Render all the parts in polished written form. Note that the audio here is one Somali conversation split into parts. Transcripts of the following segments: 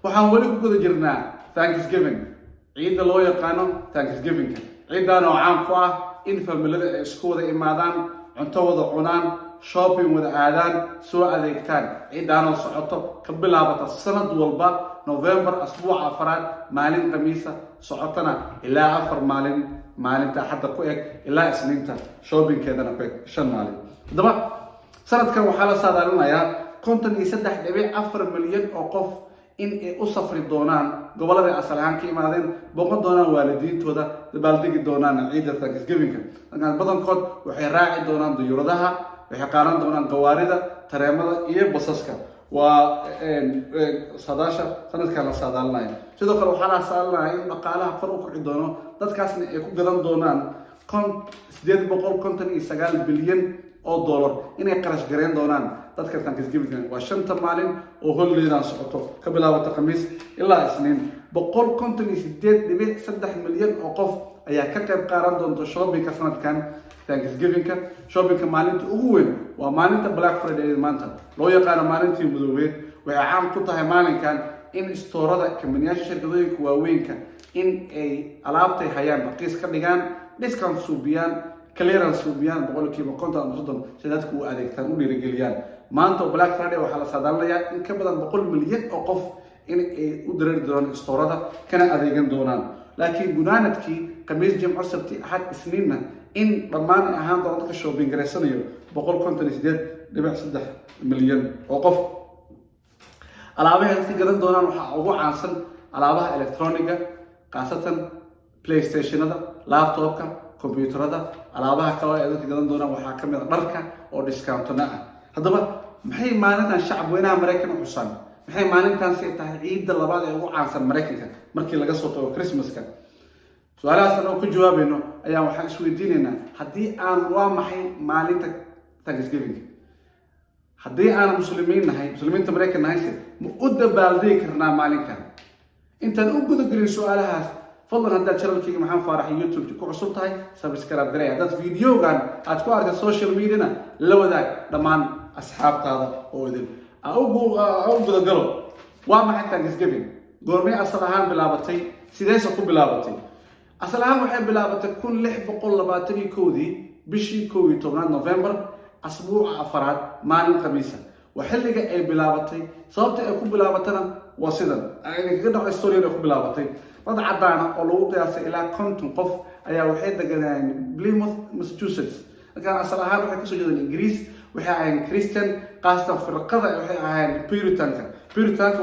waxaan wali ku guda jirnaa Thanksgiving ciida loo yaqaano Thanksgiving ciidan oo caan ku ah in familada ay isku wada imaadaan cunto wada cunaan shopping wada aadaan soo adeegtaan ciidan oo socoto ka bilaabata sanad walba November asbuuca afraad maalin khamiisa socotana ilaa 4 maalin maalinta hadda ku eg ilaa isniinta shoppingkeedana ku eg 5 maalin hadaba sanadkan waxaa la saadaalinayaa 53.4 milyan oo qof in ay u safri doonaan gobolada asal ahaan ka imaadeen boqon doonaan waalidiintooda dabaaldegi doonaan ciida Thanksgiving badankood waxay raaci doonaan diyuuradaha waxay qaadan doonaan gawaarida tareemada iyo basaska waa sadaasha sanadkan la saadaalinayo sidoo kale waxaa la saadaalinayaa in dhaqaalaha kor u kici doono dadkaasna ay ku gadan doonaan 859 bilyan oo dollar inay qarash gareyn doonaan dadka Thanksgiving waa 5 maalin oo holiday socoto ka bilaabata khamiis ilaa isniin 158.3 milyan oo qof ayaa ka qayb qaadan doonta shoppingka sanadkan Thanksgiving shoppingka maalinta ugu weyn waa maalinta Black Friday maanta loo yaqaan maalintii madoobeed waxay caan ku tahay maalinkan in istoorada kamaniyaasha shirkadooyinka waaweynka in ay alaabtay hayaan raqiis ka dhigaan discount suubiyaan clearance suubiyaan boqolkiiba 50 si dadku u adeegtaan u dhiirigeliyaan maanta Black Friday waxaa la saadaalinayaa in ka badan 100 milyan oo qof in ay u dareeri doonaan istoorada kana adeegan doonaan laakiin gunaanadkii khamiis jimco sabti ahad isniinna in dhammaan ahaan dadka shopping gareysanayo 158.3 milyan oo qof alaabaha dadka gadan doonaan waxaa ugu caansan alaabaha elektrooniga qaasatan PlayStation-ada laptopka computerada alaabaha kale ee dadka gadan doonaan waxaa kamid ah dharka oo discount-na ah hadaba maxay maalintan shacab weynaha Mareykan u xusaan maxay maalintan si tahay ciida labaad ee ugu caansan Mareykanka markii laga soo tago Christmas-ka su'aalahaas oo ku jawaabayno ayaa waxaan isweydiinaynaa haddii aan waa maxay maalinta Thanksgiving haddii aan muslimiinta Mareykan nahay ma u dabaaldegi karnaa maalinkan intaan u guda gelin su'aalahaas fadlan haddaad channelkayga maxaan faarax YouTube ku cusub tahay subscribe garee haddaad videogan aad ku aragto social media-na la wadaag dhammaan asxaabtaada oo idin au guda galo waa maxay Thanksgiving goormay asal ahaan bilaabatay sideese ku bilaabatay asal ahaan waxay bilaabatay 1621 bishii 11 November asbuuca afraad maalin khamiisa وحلقة أي بلابتي صارت أكون بلابتنا وصدا يعني كده الستوري اللي أكون بلابتي رد عدانا أولو قياس إلى كنتم قف أي وحيد دقنا بليموث ماساتشوستس كان أصلها وحي كسو جدا الإنجليز وحي عين كريستيان قاستا في القضاء وحي عين بيريتانكا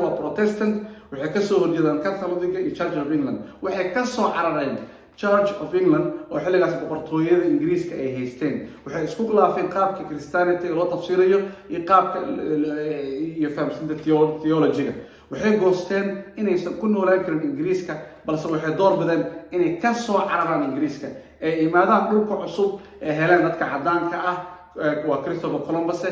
وبروتستانت وحي كسو جدا كاثوليكا Church of England وحي كسو عررين Church of England وحلقة بقرطوية الإنجليز كأي هيستين وحي اسكو قلافين قابك كريستانيتي لو تفسيريو يقابك يفهم سنة ثيولوجيا وحي قوستين إني كنو لايكرن إنجليز كا بلس وحي دور بدن إني كسو عرران إنجليز كا إمادان نوكو عصوب هلان نتك عدان كأه وكريستوفر كولومبس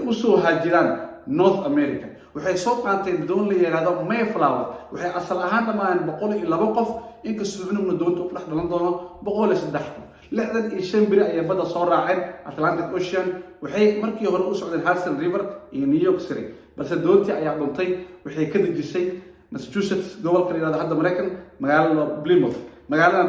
وسو هاجران نورث أمريكا waxay soo qaanteen doon la yiraahdo Mayflower waxay asal ahaan dhamaan 102 qof inkastoo inuu doonto u dhex dhalan doono 103 65 biri ay bada soo raaceen Atlantic Ocean waxay markii hore u socdeen Hudson River iyo New York City balse doontii ayaa dhuntay waxay ka dejisay Massachusetts gobolka la yiraahdo hadda Mareykan magaalada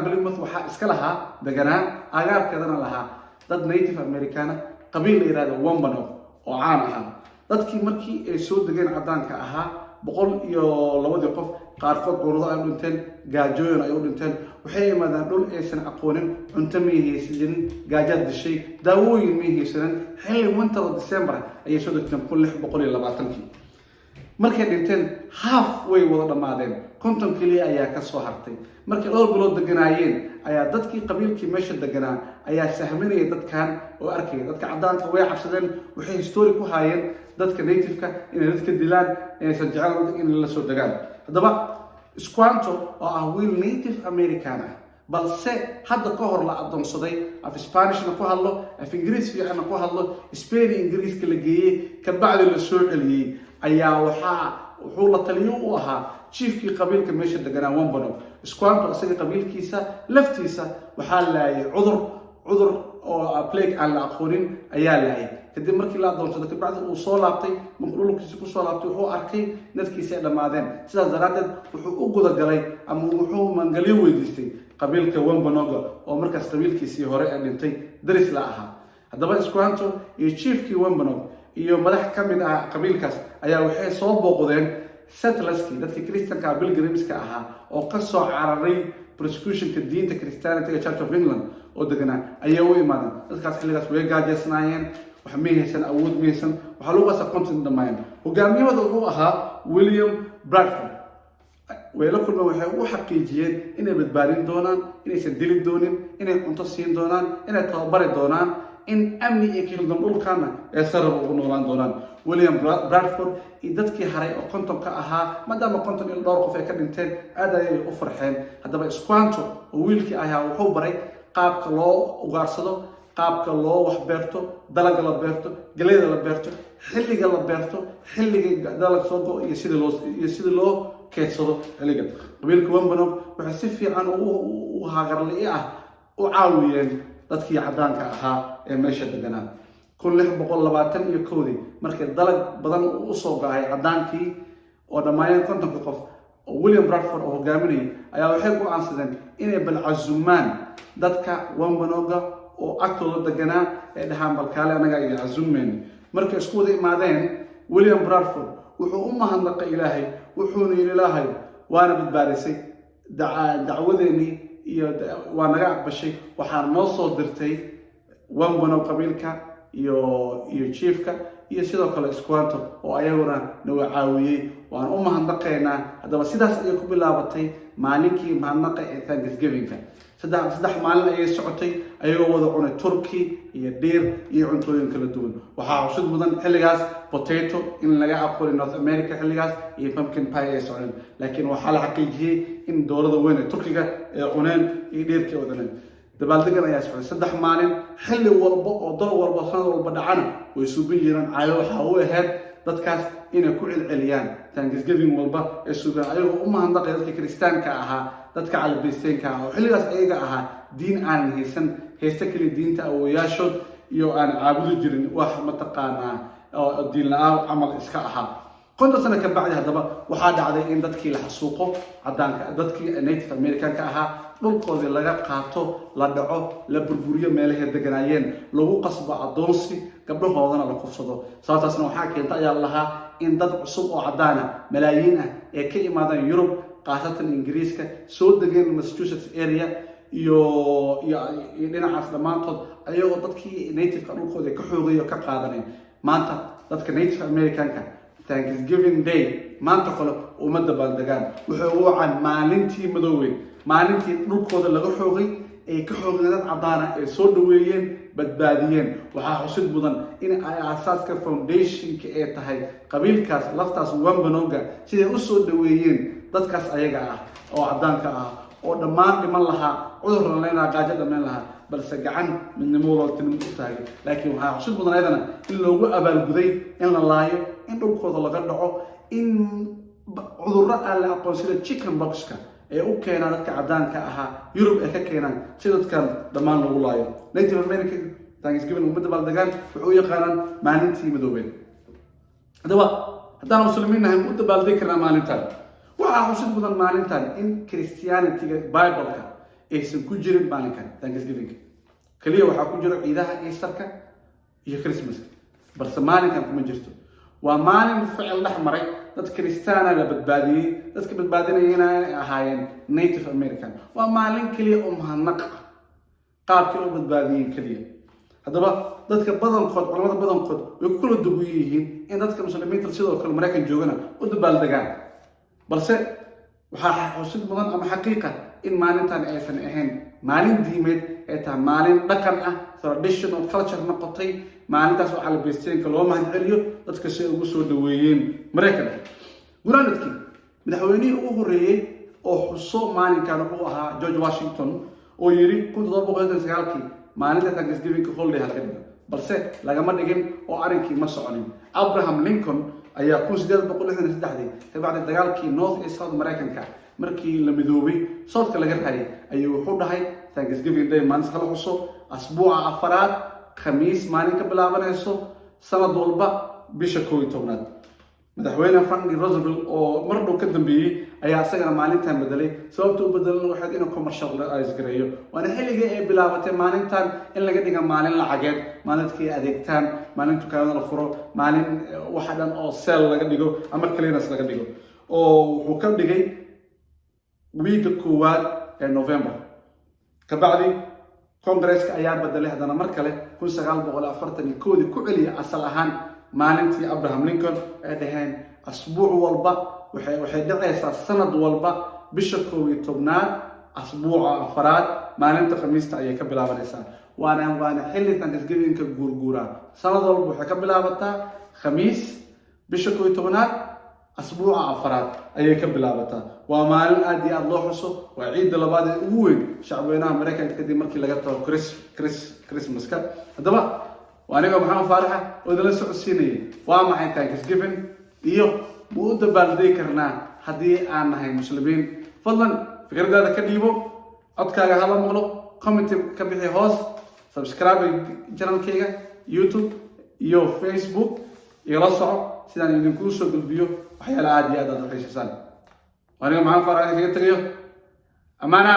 Plymouth waxaa iska lahaa deganaa agaarkeedana lahaa dad Native American qabiil la yiraahdo Wampanoag oo caan ah dadkii markii ay soo degeen cadaanka ahaa 102 qof qaarkood ururada ay dhinteen gaajooyin ay u dhinteen waxay yimaadaan dhul aysan aqoonin cunto meehaysan gaajad dishay daawooyin meehaysan xilli winter December ay soo degteen 1620 markay dhinteen half way wada dhamaadeen konton kaliya ayaa ka soo hartay markii dhowr bilood deganaayeen ayaa dadkii qabiilkii meesha deganaa ayaa sahminayay dadkan oo arkay dadka cadaanka way cabsadeen waxay history ku haayeen dadka native-ka inay dadka dilaan inaysan jeclaan in la soo degaan hadaba Squanto oo ah wiil Native American ah balse hadda ka hor la adoonsaday af Spanish-na ku hadlo af Ingiriis fiican ku hadlo Spain Ingiriiska la geeyay ka bacdi la soo celiyay ayaa wuxuu la taliyo u ahaa chiefkii qabiilka meesha deganaa Wampanoag Squanto isaga qabiilkiisa laftiisa waxaa laayay cudur oo plague aan la aqoonin ayaa laayay kadib markii la adoonsado kabacdi uu soo laabtay markuu dhulkiisa ku soo laabtay wuxuu arkay dadkiisa ay dhammaadeen sidaas daraaddeed wuxuu u gudagalay ama wuxuu mangalyo weydiistay qabiilka Wampanoag oo markaas qabiilkiisii hore ee dhintay daris la ahaa haddaba Squanto iyo chiefkii Wampanoag iyo madax ka mid ah qabiilkaas ayaa waxay soo booqdeen settlerskii dadkii Christianka pilgrimska ahaa oo ka soo cararay persecutionka diinta Christianity Church of England oo deganaa ayaa u imaadeen dadkaas xilligaas way gaajeysnaayeen wax ma haysan awood ma haysan waxa lagu qasa content dhamaan hogaamiyahooda wuxuu ahaa William Bradford way la kulmeen waxay u xaqiijiyeen inay badbaadin doonaan inaysan dili doonin inay cunto siin doonaan inay tababari doonaan in amni ay ka helaan dhulkaana ee sarab ugu noolaan doonaan William Bradford iyo dadkii haray oo kontonka ahaa maadaama konton iyo dhowr qof ay ka dhinteen aad ayay u farxeen haddaba Squanto oo wiilkii ahaa wuxuu baray qaabka loo ugaarsado qaabka loo wax beerto dalagga la beerto galeeda la beerto xilliga la beerto xilliga dalag soo go iyo sida loo keedsado xilliga qabiilka Wampanoag waxay si fiican u haagarli ah u caawiyeen dadkii cadaanka ahaa ee meesha deganaa 1621 markii dalag badan u soo gaay cadaankii oo dhamaayeen kontonka qof oo William Bradford oo hogaaminayay ayaa waxay go'aansadeen inay balcazumaan dadka Wampanoag oo agtooda deganaa ee dhahaan balkaale anaga iyo cazumeen markay isku wada imaadeen William Bradford wuxuu u mahadnaqay Ilaahay wuxuuna yiri Ilaahay waana badbaadisay dacwadeeni iyo waa naga aqbashay waxaan noo soo dirtay Wampanoag qabiilka iyo chiefka iyo sidoo kale Squanto oo ayaguna noo caawiyay waan u mahadnaqaynaa haddaba sidaas ayay ku bilaabatay maalinkii mahadnaqa ee Thanksgiving-ka saddex maalin ayay socotay ayagoo wada cunay turkey iyo dhiir iyo cuntooyin kala duwan waxaa xusid mudan xilligaas potato in laga aqoonay North America xilligaas iyo pumpkin pie ay socdeen laakiin waxaa la xaqiijiyay in dowladda weyn ee Turkiga ay cuneen iyo dhiirkii wadaneen dabaaldegan ayaa socday saddex maalin xilli walba oo dal walba sanad walba dhacana way suubin jireen caayo waxa uu ahayd dadkaas inay ku celceliyaan Thanksgiving walba ee suuban ayagoo u mahadnaqay dadka Kristaanka ahaa dadka calabisteynka oo xilligaas ayaga ahaa diin aan haysta kaliya diinta awooyaashood iyo aan caabudi jirin wax mataqaanaa oo diin la'aan camal iska ahaa konton sano ka bacdi haddaba waxaa dhacday in dadkii la xasuuqo cadaanka dadkii Native Americanka ahaa dhulkoodii laga qaato la dhaco la burburiyo meelaha deganaayeen lagu qasbo adoonsi gabdhahoodana la kufsado sababtaasna waxaa keentay ayaa lahaa in dad cusub oo cadaana malaayiin ah ee ka imaadeen Yurub qaasatan Ingiriiska soo degeen Massachusetts area iyo dhinacaas dhamaantood ayagoo dadkii native-ka dhulkooda ka xoogay oo ka qaadaneen maanta dadka Native Americanka Thanksgiving Day maanta kale uma dabaaldegaan wuxuu ugu wacaan maalintii madoobay maalintii dhulkooda laga xoogay ay ka xoogeen dad cadaana ay soo dhaweeyeen badbaadiyeen waxaa xusid mudan in ay aasaaska foundationka ee tahay qabiilkaas laftaas Wampanoag siday u soo dhaweeyeen dadkaas ayaga ah oo cadaanka ah oo dhammaan dhiman lahaa cudurna leena gaajo dhamaan lahaa balse gacan midnimada tilmaam u tahay laakiin waxaa xusid mudan ayadana in loogu abaalguday in la laayo in dhulkooda laga dhaco in cudurro aan la aqoon sida chicken pox-ka ee u keenaan dadka cadaanka ahaa Yurub ee ka keenaan si dadkan dhammaan lagu laayo Native American Thanksgiving ummadda baldegaan wuxuu yaqaanaan maalintii madoobay haddaba haddaan muslimiin nahay u dabaaldegi karnaa maalintan waxaa xusid mudan maalintan in Christianity-ga Bible-ka aysan ku jirin maalinkan Thanksgiving kaliya waxaa ku jira ciidaha Easter-ka iyo Christmas-ka balse maalinkan kuma jirto waa maalin ficil dhex maray dad Kristaana la badbaadiyay dadka badbaadinayna ay ahaayeen Native American waa maalin kaliya oo mahadnaq qaabkii loo badbaadiyay kaliya haddaba dadka badankood culimada badankood way ku kala duwan yihiin in dadka muslimiinta sidoo kale Mareykan joogana u dabaaldegaan balse waxaa xusid mudan ama xaqiiqa in maalintan aysan ahayn maalin diimeed ee tahay maalin dhaqan ah traditional culture noqotay maalintaas oo calabisteynka loo mahadceliyo dadka si ugu soo dhaweeyeen Mareykan gunaanadkii madaxweynihii ugu horeeyay oo xuso maalinkan uu ahaa George Washington oo yiri 1799 maalinta Thanksgiving holiday halkan balse lagama dhigin oo arinkii ma soconin Abraham Lincoln ayaa 1863 tabacdi dagaalkii North iyo South Mareykanka markii la midoobay Southka laga raayay ayuu wuxuu dhahay Thanksgiving Day maalinta la xuso asbuuca afaraad khamiis maalin ka bilaabanayso sanad walba bisha 11aad madaxweyne Franklin Roosevelt oo mar dhow ka dambeeyay ayaa asagana maalintan bedelay sababta uu bedelay waxay inuu commercialize gareeyo waana xilligii ay bilaabatay maalintan in laga dhigo maalin lacageed maalintii adeegtaan maalin dukaamada la furo maalin waxa dhan oo sale laga dhigo ama clearance laga dhigo oo wuxuu ka dhigay week koowaad ee November kabacdi Congress-ka ayaa bedelay hadana mar kale 1941 ku celiyay asal ahaan maalintii Abraham Lincoln ay dhaheen asbuuc walba waxay dhacaysaa sanad walba bisha 11aad asbuuca afraad maalinta khamiista ayay ka bilaabanaysaa waana xilli Thanksgiving-ka guurguura sanad walba waxay ka bilaabataa khamiis bisha 11aad asbuuca afraad ayay ka bilaabataa waa maalin aad iyo aad loo xuso waa ciidda labaad ee ugu weyn shacbweynaha Mareykanka kadib markii laga tago Christmas-ka hadaba وأنا محمد فارحة وإذا لسه عسيني وما حين Thanksgiving iyo مودة بالذكرنا هدي أنا هاي مسلمين فضلا فكرة هذا كديبو أتكلم هلا مغلو كومنت كبيحي هوس سبسكرايب جنال كيغا يوتيوب يو فيسبوك يرصعوا سيدان ينكوسوا بالبيو وحيا العادي هذا الحيش سالي وأنا محمد فارحة كده تغيو أمانة